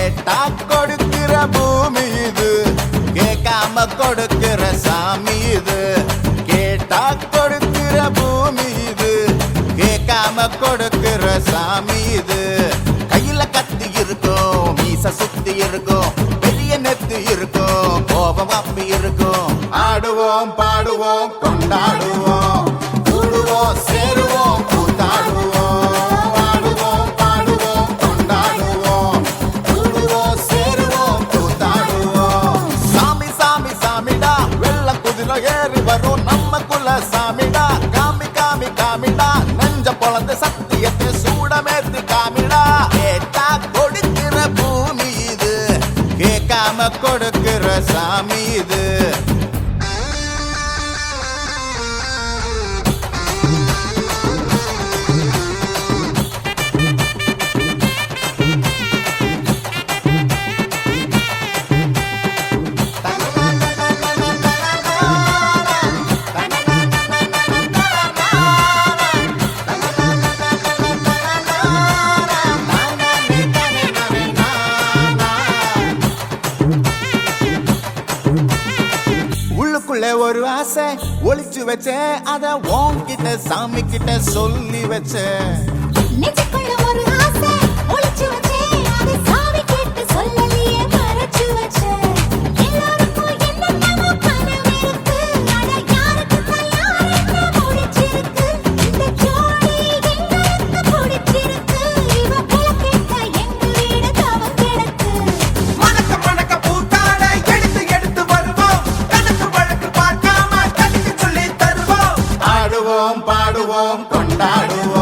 கேட்டா கொடுக்கிற பூமி இது, கேட்காம கொடுக்கிற சாமி இது. கேட்டா கொடுக்கிற பூமி இது, கேட்காம கொடுக்கிற சாமி இது. கையில கத்தி இருக்கும், மீச சுத்தி இருக்கும், பெரிய நெத்தி இருக்கும், கோபம் அப்பி இருக்கும். ஆடுவோம் பாடுவோம் கொண்டாடுவோம், கூடுவோம் சேருவோம் கூத்தாடுவோம். ஆடுவோம் பாடுவோம் கொண்டாடுவோம், கூடுவோம் சேருவோம் கூத்தாடுவோம். சாமி சாமி சாமிடா, வெள்ள குதிரை ஏறி வரும் நம்ம குல சாமிடா. காமி காமி காமிடா, நெஞ்ச பொழந்த சத்தியத்தை சூடமேத்தி காமிடா. கேட்டா கொடுக்கிற பூமி இது, கேட்காம கொடுக்கிற சாமி இது. உள்ளுக்குள்ள ஒரு ஆசை ஒளிச்சு வச்சேன், அத உன்கிட்ட சாமி கிட்ட சொல்லி வச்சேன். நெஞ்சுக்குள்ள ஒரு ஆசை ஒளிச்சு வச்சேன், அதை சாமி கிட்ட சொல்லலையே மறைச்சு வச்சேன். எல்லாருக்கும் என்னென்னமோ கனவு இருக்கு, அட யாருக்கு யார் என்ன முடிச்சிருக்கு. இந்த ஜோடி எங்களுக்கு பிடிச்சிருக்கு, இவ போல கேட்க எங்க வீடு தவம் கிடக்கு. மணக்க மணக்க பூத்தாட எடுத்து எடுத்து வருவோம், கணக்கு வழக்கு பார்க்காம கணக்கு சொல்லி தருவோம். ஆடுவோம் பாடுவோம் கொண்டாடுவோம்,